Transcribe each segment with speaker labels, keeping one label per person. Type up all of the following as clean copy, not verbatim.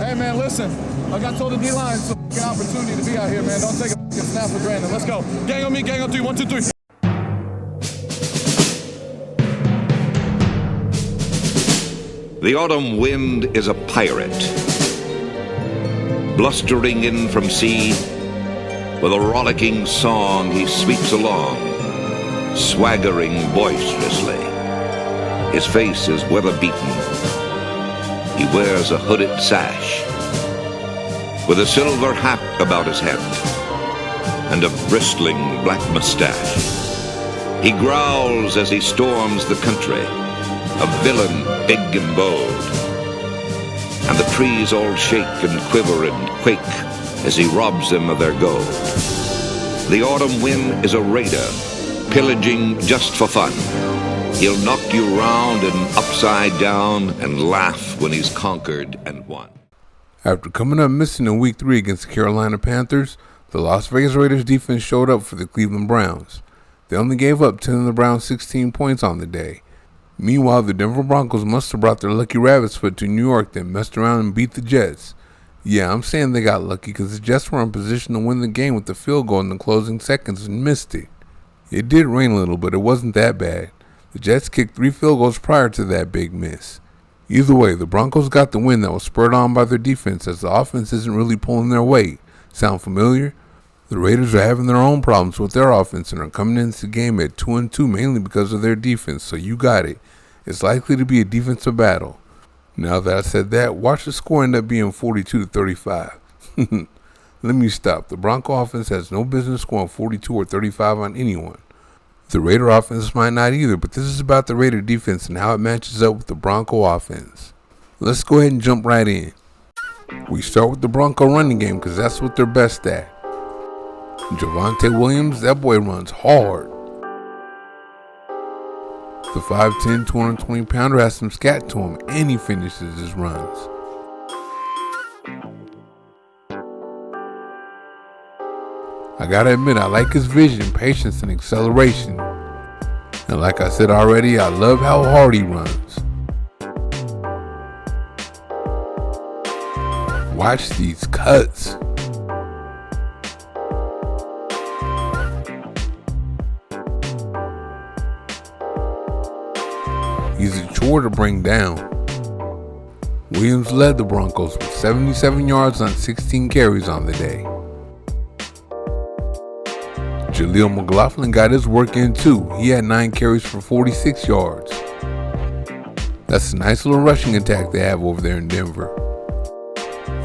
Speaker 1: Hey, man, listen. Like I told the D-line, it's an opportunity to be out here, man. Don't take a snap for granted. Let's go. Gang on me, gang on 3. 1, 2, 3.
Speaker 2: The autumn wind is a pirate, blustering in from sea. With a rollicking song he sweeps along, swaggering boisterously. His face is weather-beaten. He wears a hooded sash, with a silver hat about his head, and a bristling black mustache. He growls as he storms the country, a villain big and bold. And the trees all shake and quiver and quake as he robs them of their gold. The autumn wind is a raider, pillaging just for fun. He'll knock you round and upside down and laugh when he's conquered and won.
Speaker 3: After coming up missing in Week 3 against the Carolina Panthers, the Las Vegas Raiders defense showed up for the Cleveland Browns. They only gave up 10 of the Browns' 16 points on the day. Meanwhile, the Denver Broncos must have brought their lucky rabbit's foot to New York, then messed around and beat the Jets. Yeah, I'm saying they got lucky because the Jets were in position to win the game with the field goal in the closing seconds and missed it. It did rain a little, but it wasn't that bad. The Jets kicked 3 field goals prior to that big miss. Either way, the Broncos got the win that was spurred on by their defense, as the offense isn't really pulling their weight. Sound familiar? The Raiders are having their own problems with their offense and are coming into the game at 2-2 mainly because of their defense, so you got it. It's likely to be a defensive battle. Now that I said that, watch the score end up being 42-35. Let me stop. The Bronco offense has no business scoring 42 or 35 on anyone. The Raider offense might not either, but this is about the Raider defense and how it matches up with the Bronco offense. Let's go ahead and jump right in. We start with the Bronco running game because that's what they're best at. Javonte Williams, that boy runs hard. The 5'10", 220-pounder has some scat to him, and he finishes his runs. I gotta admit, I like his vision, patience, and acceleration. And like I said already, I love how hard he runs. Watch these cuts. He's a chore to bring down. Williams led the Broncos with 77 yards on 16 carries on the day. Jaleel McLaughlin got his work in too. He had 9 carries for 46 yards. That's a nice little rushing attack they have over there in Denver.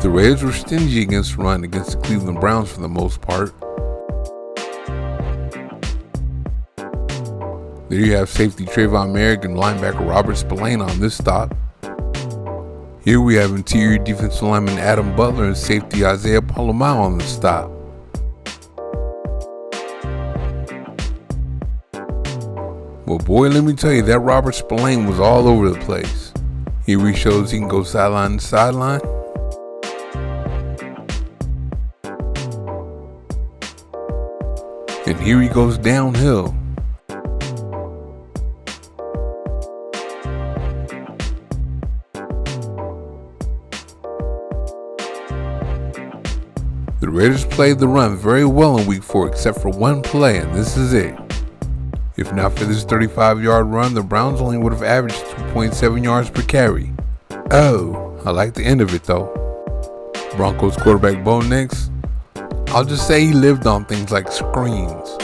Speaker 3: The Raiders were stingy against the run against the Cleveland Browns for the most part. There you have safety Trayvon Merrick and linebacker Robert Spillane on this stop. Here we have interior defensive lineman Adam Butler and safety Isaiah Palomar on the stop. Well, boy, let me tell you, that Robert Spillane was all over the place. Here he shows he can go sideline to sideline. And here he goes downhill. The Raiders played the run very well in Week 4 except for one play, and this is it. If not for this 35-yard run, the Browns only would have averaged 2.7 yards per carry. Oh, I like the end of it though. Broncos quarterback Bo Nix, I'll just say he lived on things like screens.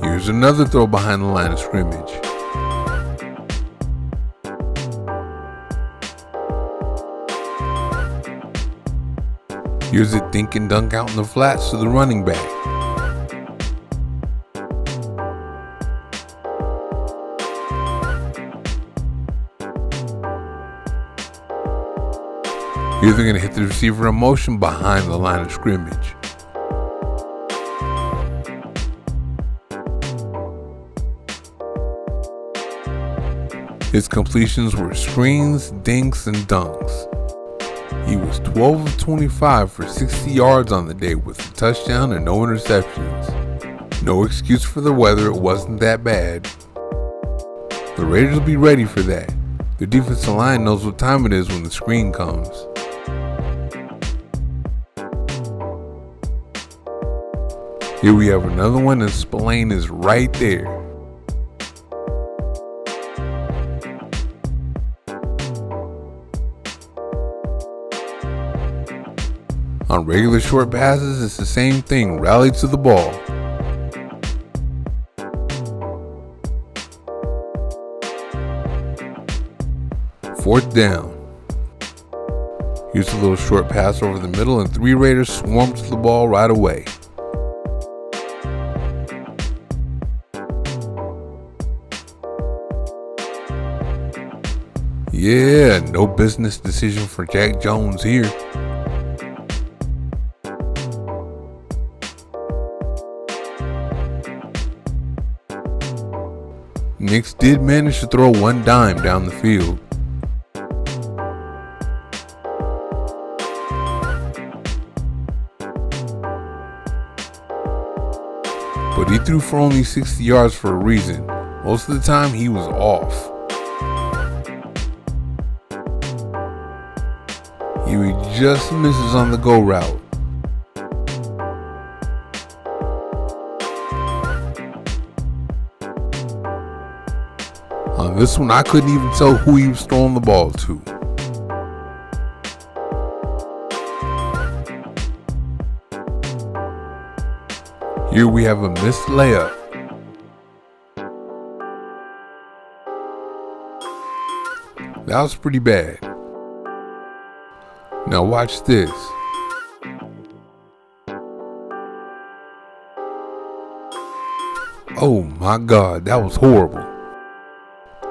Speaker 3: Here's another throw behind the line of scrimmage. Here's a dink and dunk out in the flats to the running back. Here they're going to hit the receiver in motion behind the line of scrimmage. His completions were screens, dinks, and dunks. He was 12 of 25 for 60 yards on the day with a touchdown and no interceptions. No excuse for the weather, it wasn't that bad. The Raiders will be ready for that. Their defensive line knows what time it is when the screen comes. Here we have another one, and Spillane is right there. On regular short passes, it's the same thing. Rally to the ball. Fourth down. Here's a little short pass over the middle, and 3 Raiders swarm to the ball right away. Yeah, no business decision for Jack Jones here. Knicks did manage to throw one dime down the field. But he threw for only 60 yards for a reason. Most of the time he was off. He just misses on the go route. On this one, I couldn't even tell who he was throwing the ball to. Here we have a missed layup. That was pretty bad. Now watch this. Oh my God, that was horrible.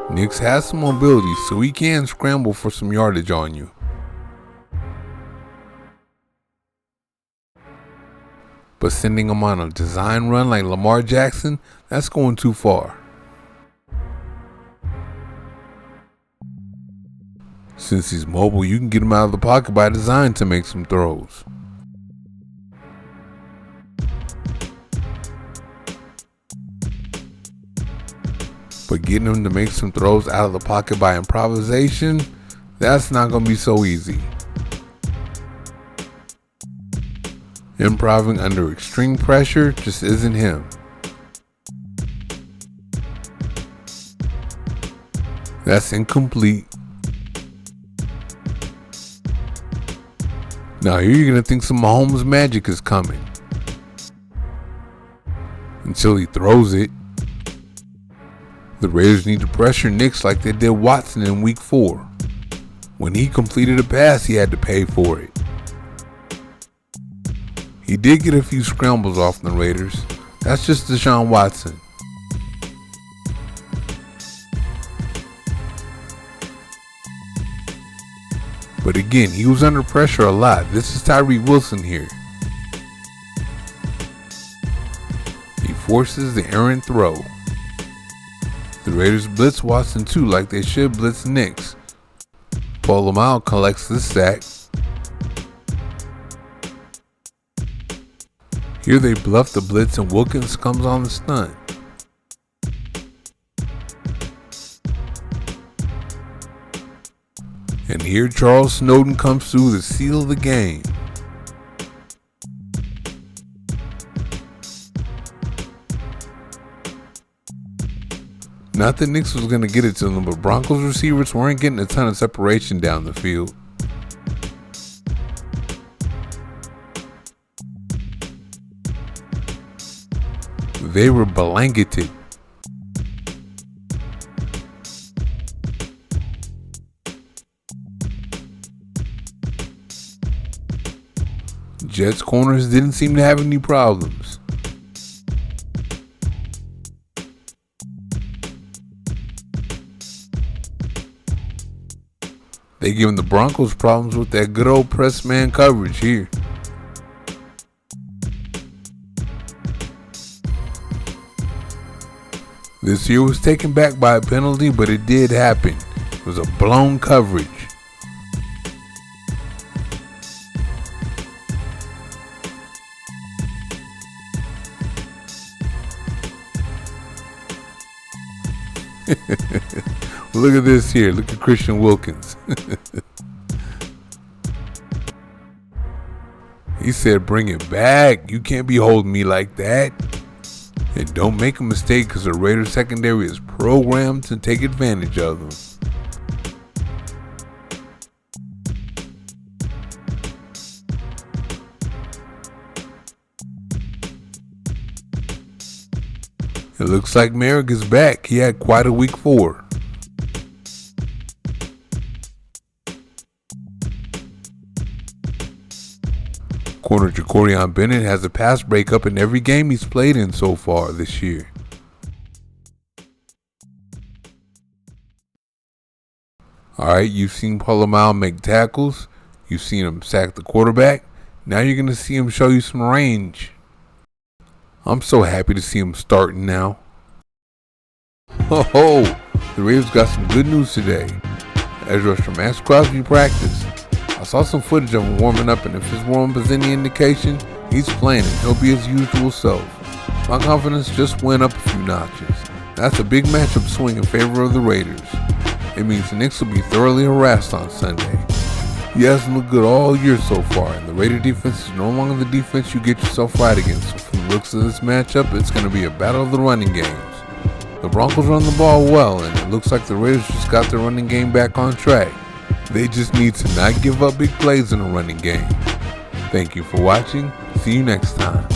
Speaker 3: Knicks has some mobility, so he can scramble for some yardage on you. But sending him on a design run like Lamar Jackson, that's going too far. Since he's mobile, you can get him out of the pocket by design to make some throws. But getting him to make some throws out of the pocket by improvisation, that's not going to be so easy. Improving under extreme pressure just isn't him. That's incomplete. Now here you're going to think some Mahomes magic is coming. Until he throws it. The Raiders need to pressure Knicks like they did Watson in week 4. When he completed a pass, he had to pay for it. He did get a few scrambles off the Raiders. That's just Deshaun Watson. But again, he was under pressure a lot. This is Tyreek Wilson here. He forces the errant throw. The Raiders blitz Watson too, like they should blitz Knicks. Pull him out, collects the sack. Here they bluff the blitz and Wilkins comes on the stunt. And here Charles Snowden comes through to seal the game. Not that Knicks was going to get it to them, but Broncos receivers weren't getting a ton of separation down the field. They were blanketed. Jets corners didn't seem to have any problems. They giving the Broncos problems with that good old press man coverage here. This here was taken back by a penalty, but it did happen. It was a blown coverage. Look at this here. Look at Christian Wilkins. He said, bring it back. You can't be holding me like that. And don't make a mistake because the Raiders secondary is programmed to take advantage of them. It looks like Merrick is back. He had quite a week 4. Corner Jacorian Bennett has a pass breakup in every game he's played in so far this year. Alright, you've seen Palomar make tackles. You've seen him sack the quarterback. Now you're going to see him show you some range. I'm so happy to see him starting now. Ho! The Ravens got some good news today. Edge rusher Max Crosby practiced. I saw some footage of him warming up, and if his warm-up is any indication, he's playing and he'll be his usual self. My confidence just went up a few notches. That's a big matchup swing in favor of the Raiders. It means the Knicks will be thoroughly harassed on Sunday. He hasn't looked good all year so far, and the Raider defense is no longer the defense you get yourself right against. So from the looks of this matchup, it's going to be a battle of the running games. The Broncos run the ball well, and it looks like the Raiders just got their running game back on track. They just need to not give up big plays in the running game. Thank you for watching. See you next time.